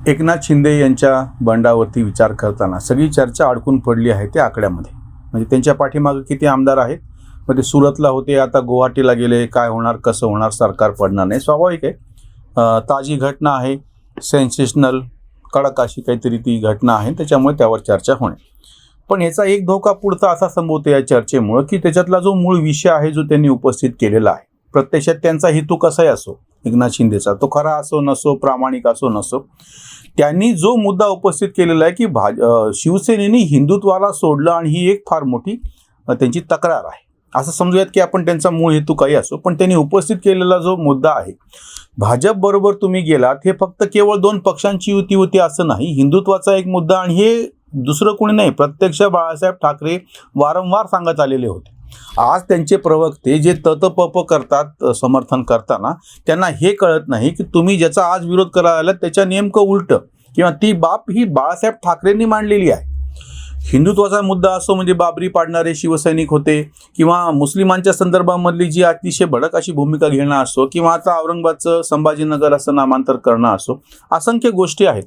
एकनाथ शिंदे यांच्या बंडावरती विचार करताना सगळी चर्चा अडकून पडली आहे त्या आकड्यामध्ये. म्हणजे त्यांच्या पाठीमागे किती आमदार आहेत, मग ते सुरतला होते, आता गुवाहाटीला गेले, काय होणार, कसं होणार, सरकार पडणार नाही, स्वाभाविक आहे. ताजी घटना आहे, सेन्सेशनल, कडक अशी काहीतरी ती घटना आहे, त्याच्यामुळे त्यावर चर्चा होणे. पण याचा एक धोका पुढचा असा संभवतो या चर्चेमुळे की त्याच्यातला जो मूळ विषय आहे जो त्यांनी उपस्थित केलेला आहे, प्रत्यक्षात त्यांचा हेतू कसाही असो, एकनाथ शिंदेचा तो खरा असो नसो, प्रामाणिक असो नसो, त्यांनी जो मुद्दा उपस्थित केलेला आहे की शिवसेनेने हिंदुत्वाला सोडलं आणि ही एक फार मोठी त्यांची तक्रार आहे असं समजूयात की आपण त्यांचा मूळ हेतू काही असो. पण त्यांनी उपस्थित केलेला जो मुद्दा आहे, भाजप बरोबर तुम्ही गेलात, हे फक्त केवळ दोन पक्षांची युती होती असं नाही, हिंदुत्वाचा एक मुद्दा, आणि हे दुसरं कोणी नाही, प्रत्यक्ष बाळासाहेब ठाकरे वारंवार सांगत आलेले होते. आज त्यांचे प्रवक्ते जे ततपप करतात समर्थन करताना, त्यांना हे कळत नाही की तुम्ही ज्याचा आज विरोध करायला त्याच्या नेमकं उलट किंवा ती बाब ही बाळासाहेब ठाकरेंनी मांडलेली आहे. हिंदुत्वाचा मुद्दा असो म्हणजे बाबरी पाडणारे शिवसैनिक होते, किंवा मुस्लिमांच्या संदर्भामधली जी अतिशय भडक अशी भूमिका घेणं असो, किंवा आता औरंगाबादचं संभाजीनगर असं नामांतर करणं असो, असंख्य गोष्टी आहेत.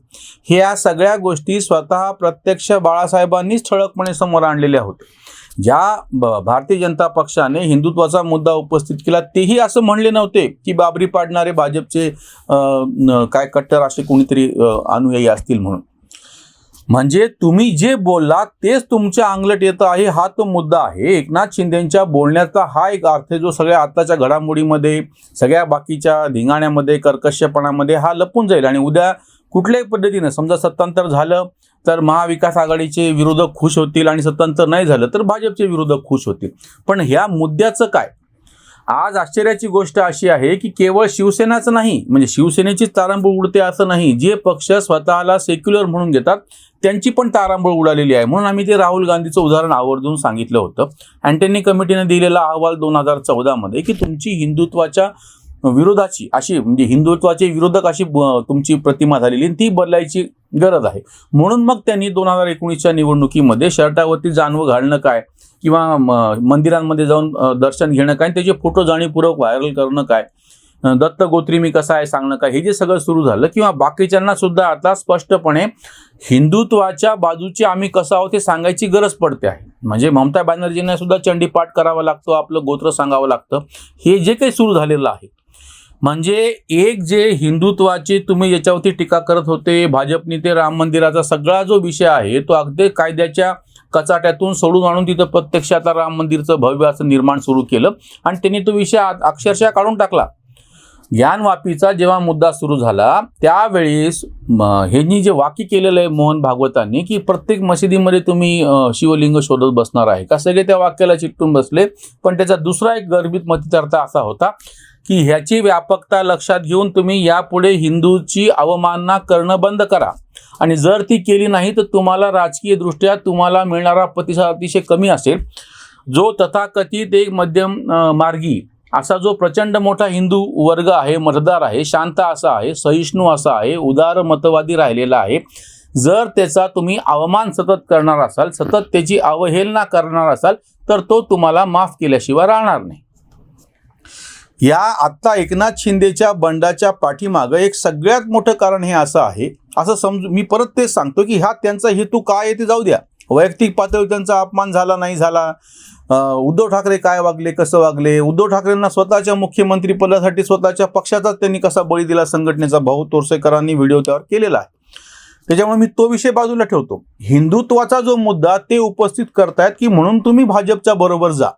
ह्या सगळ्या गोष्टी स्वतः प्रत्यक्ष बाळासाहेबांनीच ठळकपणे समोर आणलेल्या होत्या. ज्या भारतीय जनता पक्षाने हिंदुत्वाचा मुद्दा उपस्थित केला तेही असं म्हणले नव्हते की बाबरी पाडणारे भाजपचे काय कट्टर असे कोणीतरी अनुयायी असतील म्हणून. म्हणजे तुम्ही जे बोललात तेच तुमच्या अंगलट येतं आहे, हा तो मुद्दा आहे. एकनाथ शिंदेंच्या बोलण्याचा हा एक अर्थ आहे जो सगळ्या आताच्या घडामोडीमध्ये, सगळ्या बाकीच्या धिंगाण्यामध्ये, कर्कशपणामध्ये हा लपून जाईल. आणि उद्या कुठल्याही पद्धतीनं समजा सत्तांतर झालं तर महाविकास आघाडीचे विरोधक खुश होतील, आणि सत्तांतर नाही झालं तर भाजपचे विरोधक खुश होतील. पण ह्या मुद्द्याचं काय? आज आश्चर्याची गोष्ट अशी आहे की केवळ शिवसेनाच नाही, म्हणजे शिवसेनेचीच तारांबळ उडते असं नाही, जे पक्ष स्वतःला सेक्युलर म्हणून घेतात त्यांची पण तारांबळ उडालेली आहे. म्हणून आम्ही ते राहुल गांधीचं उदाहरण आवर्जून सांगितलं होतं. अँटनी कमिटीने दिलेला अहवाल 2014 मध्ये की तुमची हिंदुत्वाच्या विरोधाची अशी, म्हणजे हिंदुत्वाचे विरोधक अशी तुमची प्रतिमा झालेली, ती बदलायची गरज आहे. म्हणून मग त्यांनी 2019च्या निवडणुकीमध्ये शर्टावरती जानवं घालणं काय, किंवा मंदिरांमध्ये जाऊन दर्शन घेणं काय, त्याचे फोटो जाणीवपूर्वक व्हायरल करणं काय, दत्त गोत्री मी कसा आहे सांगणं काय, हे जे सगळं सुरू झालं, किंवा बाकीच्यांना सुद्धा आता स्पष्टपणे हिंदुत्वाच्या बाजूचे आम्ही कसं आहोत हे सांगायची गरज पडते आहे. म्हणजे ममता बॅनर्जींना सुद्धा चंडीपाठ करावा लागतो, आपलं गोत्र सांगावं लागतं. हे जे काही सुरू झालेलं आहे, म्हणजे एक जे हिंदुत्वाची तुम्ही याच्यावरती टीका करत होते, भाजपने ते राम मंदिराचा सगळा जो विषय आहे तो अगदी कायद्याच्या कचाट्यातून सोडून आणून तिथं प्रत्यक्ष आता राम मंदिरचं भव्य असं निर्माण सुरू केलं, आणि त्यांनी तो विषय अक्षरशः काढून टाकला. ज्ञानवापीचा जेव्हा मुद्दा सुरू झाला त्यावेळेस ह्यांनी जे वाक्य केलेलं आहे मोहन भागवतांनी की प्रत्येक मशिदीमध्ये तुम्ही शिवलिंग शोधत बसणार आहे का, सगळे त्या वाक्याला चिकटून बसले. पण त्याचा दुसरा एक गर्भित मतितार्थ असा होता की ह्याची व्यापकता लक्षात घेऊन तुम्ही यापुढे हिंदूची अवमानना करणं बंद करा, आणि जर ती केली नाही तर तुम्हाला राजकीय दृष्ट्या तुम्हाला मिळणारा प्रतिसाद अतिशय कमी असेल. जो तथाकथित एक मध्यम मार्गी असा जो प्रचंड मोठा हिंदू वर्ग आहे, मतदार आहे, शांत असा आहे, सहिष्णू असा आहे, उदार मतवादी राहिलेला आहे, जर त्याचा तुम्ही अवमान सतत करणार असाल, सतत त्याची अवहेलना करणार असाल, तर तो तुम्हाला माफ केल्याशिवाय राहणार नाही. या आत्ता एकनाथ शिंदेच्या बंडाच्या पाठीमागं एक सगळ्यात मोठं कारण हे असं आहे, असं समजू, मी परत तेच सांगतो की हा त्यांचा हेतू काय आहे ते जाऊ द्या, वैयक्तिक पातळीवर त्यांचा अपमान झाला नाही झाला, उद्धव ठाकरे काय वागले कसं वागले, उद्धव ठाकरेंना स्वतःच्या मुख्यमंत्री पदासाठी स्वतःच्या पक्षाचाच त्यांनी कसा बळी दिला, संघटनेचा भाऊ तोरसेकरांनी व्हिडिओ त्यावर केलेला आहे. त्याच्यामुळे मी तो विषय बाजूला ठेवतो. हिंदुत्वाचा जो मुद्दा ते उपस्थित करतायत की म्हणून तुम्ही भाजपच्या बरोबर जा,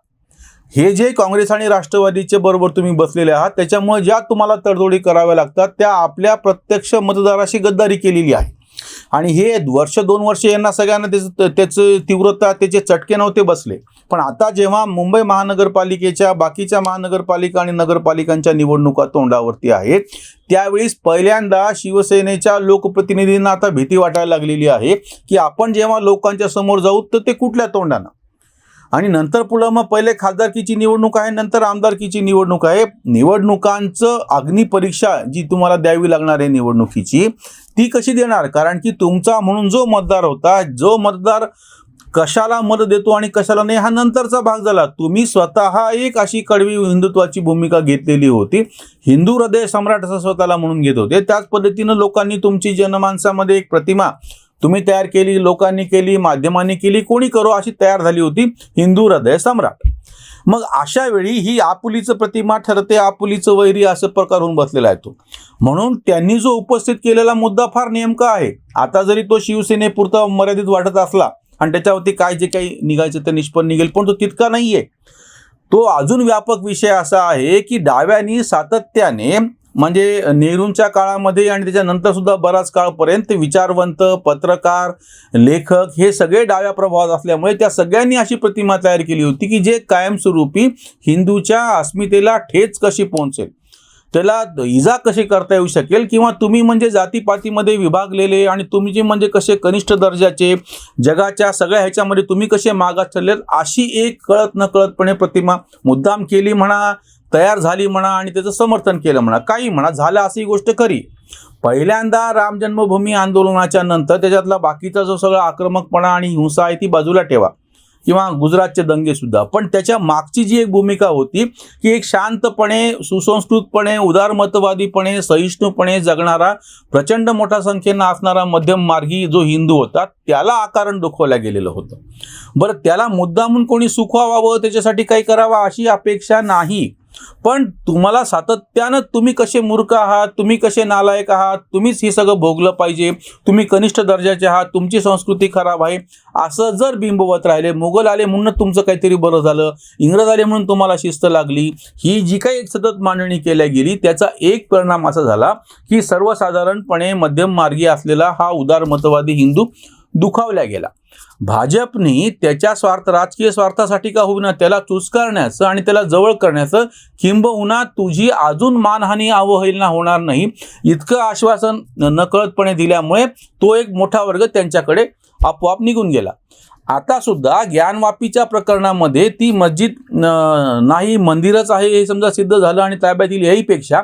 हे जे काँग्रेस आणि राष्ट्रवादीचे बरोबर तुम्ही बसलेले आहात त्याच्यामुळे ज्या तुम्हाला तडजोडी कराव्या लागतात त्या आपल्या प्रत्यक्ष मतदाराशी गद्दारी केलेली आहे. आणि हे वर्ष 2 वर्ष यांना सगळ्यांना त्याचं तीव्रता, त्याचे चटके नव्हते बसले. पण आता जेव्हा मुंबई महानगरपालिकेच्या बाकीच्या महानगरपालिका आणि नगरपालिकांच्या निवडणुका तोंडावरती आहेत त्यावेळेस पहिल्यांदा शिवसेनेच्या लोकप्रतिनिधींना आता भीती वाटायला लागलेली आहे की आपण जेव्हा लोकांच्या समोर जाऊ तर ते कुठल्या तोंडानं, आणि नंतर पुढं मग पहिले खासदारकीची निवडणूक आहे, नंतर आमदारकीची निवडणूक आहे. निवडणुकांचं अग्निपरीक्षा जी तुम्हाला द्यावी लागणार आहे निवडणुकीची, ती कशी देणार? कारण की तुमचा म्हणून जो मतदार होता, जो मतदार कशाला मत देतो आणि कशाला नाही हा नंतरचा भाग झाला. तुम्ही स्वतः एक अशी कडवी हिंदुत्वाची भूमिका घेतलेली होती. हिंदू हृदय सम्राट असं स्वतःला म्हणून घेत होते. त्याच पद्धतीनं लोकांनी तुमची जनमानसामध्ये एक प्रतिमा तुम्ही तयार केली, लोकांनी केली, माध्यमांनी केली, कोणी करो अशी तयार झाली होती हिंदू हृदय सम्राट. मग अशा वेळी ही आपुलीचं प्रतिमा ठरते, आपुलीचं वैरी असं प्रकार होऊन बसलेला आहे तो. म्हणून त्यांनी जो उपस्थित केलेला मुद्दा फार नेमका आहे. आता जरी तो शिवसेनेपुरता मर्यादित वाटत असला आणि त्याच्यावरती काय जे काही निघायचं ते निष्पन्न निघेल, पण तो तितका नाहीये. तो अजून व्यापक विषय असा आहे की डाव्यांनी सातत्याने म्हणजे नेहरूंच्या काळामध्ये आणि त्याच्यानंतर सुद्धा बराच काळपर्यंत विचारवंत, पत्रकार, लेखक हे सगळे डाव्या प्रभावात असल्यामुळे त्या सगळ्यांनी अशी प्रतिमा तयार केली होती की जे कायमस्वरूपी हिंदूच्या अस्मितेला ठेच कशी पोहोचेल, त्याला इजा कशी करता येऊ शकेल, किंवा तुम्ही म्हणजे जातीपातीमध्ये विभागलेले आणि तुम्ही जे म्हणजे कसे कनिष्ठ दर्जाचे जगाच्या सगळ्या ह्याच्यामध्ये तुम्ही कसे मागास ठरलेत, अशी एक कळत नकळतपणे प्रतिमा मुद्दाम केली म्हणा, तयार झाली म्हणा आणि त्याचं समर्थन केलं म्हणा, काही म्हणा, झालं अशी गोष्ट खरी. पहिल्यांदा राम जन्मभूमी आंदोलनाच्या नंतर त्याच्यातला बाकीचा जो सगळा आक्रमकपणा आणि हिंसा आहे ती बाजूला ठेवा, किंवा गुजरातचे दंगे सुद्धा, पण त्याच्या मागची जी एक भूमिका होती की एक शांतपणे, सुसंस्कृतपणे, उदारमतवादीपणे, सहिष्णुपणे जगणारा, प्रचंड मोठ्या संख्येनं असणारा मध्यम मार्गी जो हिंदू होता त्याला आकारण दुखवल्या गेलेलं होतं. बरं, त्याला मुद्दामून कोणी सुखवावं, त्याच्यासाठी काही करावं अशी अपेक्षा नाही. पण तुम्हाला सातत्यानं तुम्ही कसे मूर्ख आहात, तुम्ही कसे नालायक आहात, तुम्हीच हे सगळं भोगलं पाहिजे, तुम्ही कनिष्ठ दर्जाचे आहात, तुमची संस्कृती खराब आहे असं जर बिंबवत राहिले, मुघल आले म्हणून तुमचं काहीतरी बरं झालं, इंग्रज आले म्हणून तुम्हाला शिस्त लागली, ही जी काही एक सतत मांडणी केल्या गेली त्याचा एक परिणाम असा झाला की सर्वसाधारणपणे मध्यम मार्गी असलेला हा उदारमतवादी हिंदू दुखावला गेला. भाजपने त्याच्या राजकीय स्वार्थासाठी का होईना त्याला चुस्कारण्याचं आणि त्याला जवळ करण्याचं, किंबहुना तुझी अजून मानहानी अवहेलना होणार नाही इतकं आश्वासन नकळतपणे दिल्यामुळे तो एक मोठा वर्ग त्यांच्याकडे आपोआप निघून गेला. आता सुद्धा ज्ञानवापीच्या प्रकरणामध्ये ती मस्जिद नाही मंदिरच आहे हे समजा सिद्ध झालं आणि ताब्यात येईल, याहीपेक्षा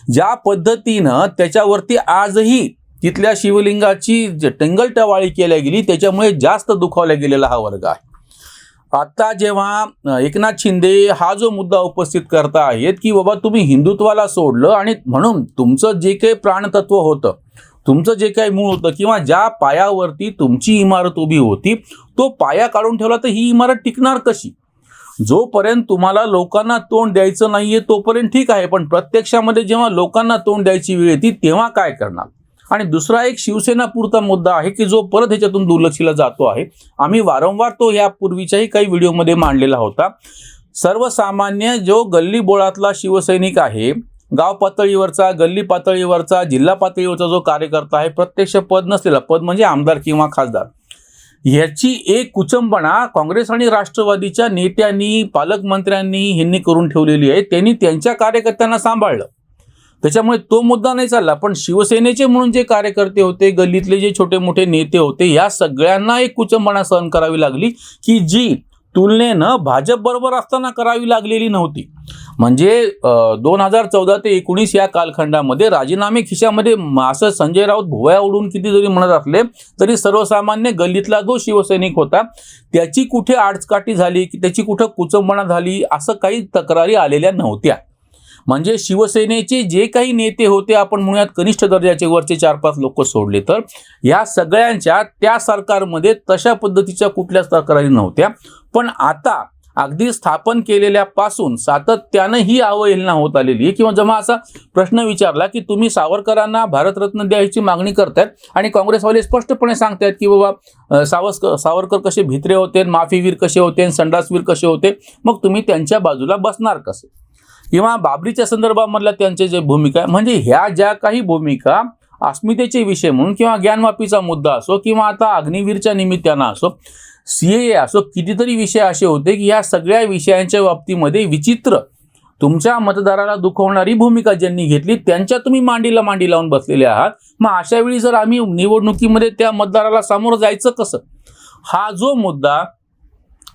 ज्या पद्धतीनं त्याच्यावरती आजही तिथल्या शिवलिंगाची टिंगलटवाळी केल्या गेली त्याच्यामुळे जास्त दुखावला गेलेला हा वर्ग आहे. आता जेव्हा एकनाथ शिंदे हा जो मुद्दा उपस्थित करता आहेत की बाबा तुम्ही हिंदुत्वाला सोडलं आणि म्हणून तुमचं जे काही प्राणतत्व होतं, तुमचं जे काही मूळ होतं, किंवा ज्या पायावरती तुमची इमारत उभी होती तो पाया काढून ठेवला तर ही इमारत टिकणार कशी? जोपर्यंत तुम्हाला लोकांना तोंड द्यायचं नाहीये तोपर्यंत ठीक आहे, पण प्रत्यक्षामध्ये जेव्हा लोकांना तोंड द्यायची वेळ येते तेव्हा काय करणार? आणि दुसरा एक शिवसेना पुरता मुद्दा आहे की जो परत ह्याच्यातून दुर्लक्षिला जातो आहे. आम्ही वारंवार तो यापूर्वीच्याही काही व्हिडिओमध्ये मांडलेला होता. सर्वसामान्य जो गल्ली बोळातला शिवसैनिक आहे, गाव पातळीवरचा, गल्ली पातळीवरचा, जिल्हा पातळीवरचा जो कार्यकर्ता आहे, प्रत्यक्ष पद नसलेला, पद म्हणजे आमदार किंवा खासदार, ह्याची एक कुचंबणा काँग्रेस आणि राष्ट्रवादीच्या नेत्यांनी, पालकमंत्र्यांनी ह्यांनी करून ठेवलेली आहे. त्यांनी त्यांच्या कार्यकर्त्यांना सांभाळलं, त्याच्यामुळे तो मुद्दा नाही चालला. पण शिवसेनेचे म्हणून जे कार्यकर्ते होते, गल्लीतले जे छोटे मोठे नेते होते, या सगळ्यांना एक कुचंबणा सहन करावी लागली की जी तुलनेनं भाजप बरोबर असताना करावी लागलेली नव्हती. म्हणजे 2014 ते 19 या कालखंडामध्ये राजीनामे खिशामध्ये असं संजय राऊत भुवया उडून किती जरी म्हणत असले तरी सर्वसामान्य गल्लीतला जो शिवसैनिक होता त्याची कुठे आडकाठी झाली की त्याची कुठं कुचंबणा झाली असं काही तक्रारी आलेल्या नव्हत्या. म्हणजे शिवसेनेचे जे काही नेते होते, आपण म्हणूयात कनिष्ठ दर्जाचे वरचे 4-5 लोक सोडले तर या सगळ्यांच्या त्या सरकारमध्ये तशा पद्धतीच्या कुठल्याच तक्रारी नव्हत्या. पण आता अगदी स्थापन केलेल्यापासून सातत्यानं ही अवहेलना होत आलेली आहे. किंवा जेव्हा असा प्रश्न विचारला की तुम्ही सावरकरांना भारतरत्न द्यायची मागणी करतायत आणि काँग्रेसवाले स्पष्टपणे सांगतायत की बाबा सावरकर कसे भित्रे होते, माफीवीर कसे होते, संडासवीर कसे होते, मग तुम्ही त्यांच्या बाजूला बसणार कसे? किंवा बाबरीच्या संदर्भामधला त्यांचे जे भूमिका आहे, म्हणजे ह्या ज्या काही भूमिका अस्मितेचे विषय म्हणून किंवा ज्ञानवापीचा मुद्दा असो किंवा आता अग्निवीरच्या निमित्तानं असो, CAA असो, कितीतरी विषय असे होते की या सगळ्या विषयांच्या बाबतीमध्ये विचित्र तुमच्या मतदाराला दुखवणारी भूमिका ज्यांनी घेतली त्यांच्या तुम्ही मांडीला मांडी लावून बसलेले आहात. मग अशा वेळी जर आम्ही निवडणुकीमध्ये त्या मतदाराला सामोरं जायचं कसं? हा जो मुद्दा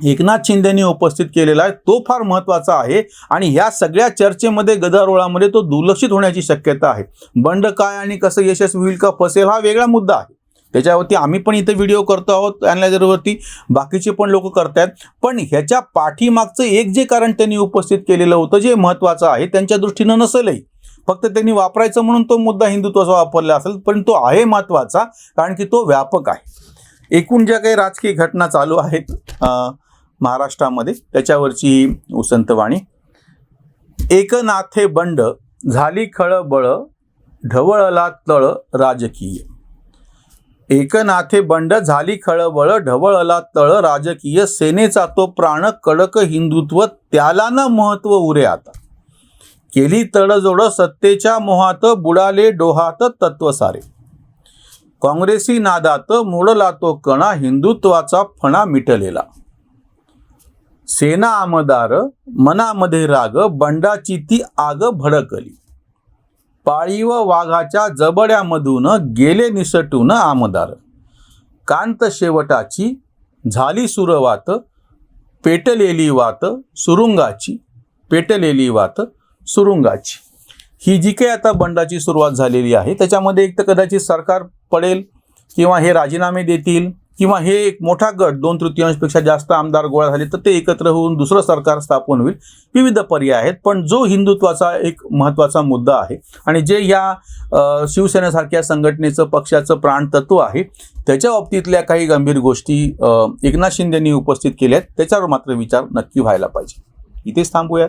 एकनाथ शिंदेनी उपस्थित केलेला आहे तो फार महत्त्वाचा आहे आणि ह्या सगळ्या चर्चेमध्ये, गदारोळामध्ये तो दुर्लक्षित होण्याची शक्यता आहे. बंड काय आणि कसं यशस्वी होईल का फसेल हा वेगळा मुद्दा आहे, त्याच्यावरती आम्ही पण इथे व्हिडिओ करतो आहोत ॲनालायझरवरती, बाकीचे पण लोक करतायत. पण ह्याच्या पाठीमागचं एक जे कारण त्यांनी उपस्थित केलेलं होतं जे महत्त्वाचं आहे त्यांच्या दृष्टीनं नसेलही, फक्त त्यांनी वापरायचं म्हणून तो मुद्दा हिंदुत्वाचा वापरला असेल, पण तो आहे महत्त्वाचा कारण की तो व्यापक आहे. एकूण ज्या काही राजकीय घटना चालू आहेत महाराष्ट्रामध्ये त्याच्यावरची उसंतवाणी. एकनाथे बंड झाली खळबळ, ढवळला तळ राजकीय. एकनाथे बंड झाली खळबळ, ढवळला तळ राजकीय. सेनेचा तो प्राण कडक हिंदुत्व, त्याला न महत्व उरे आता. केली तडजोड सत्तेच्या मोहात, बुडाले डोहात तत्व सारे. काँग्रेसी नादात मोडला तो कणा, हिंदुत्वाचा फणा मिटलेला. सेना आमदार मनामध्ये राग, बंडाची ती आग भडकली. पाळीव वाघाच्या जबड्यामधून गेले निसटून आमदार. कांत शेवटाची झाली सुरवात, पेटलेली वात सुरुंगाची, पेटलेली वात सुरुंगाची. ही जी काही आता बंडाची सुरुवात झालेली आहे त्याच्यामध्ये एक तर कदाचित सरकार पडेल किंवा हे राजीनामे देतील किंवा हे एक मोठा गट 2/3पेक्षा जास्त आमदार गोळा झाले तर ते एकत्र होऊन दुसरं सरकार स्थापन होईल. विविध पर्याय आहेत, पण जो हिंदुत्वाचा एक महत्त्वाचा मुद्दा आहे आणि जे या शिवसेनेसारख्या संघटनेचं पक्षाचं प्राणतत्व आहे त्याच्या बाबतीतल्या काही गंभीर गोष्टी एकनाथ शिंदेंनी उपस्थित केल्या आहेत. त्याच्यावर मात्र विचार नक्की व्हायला पाहिजे. इथेच थांबूयात.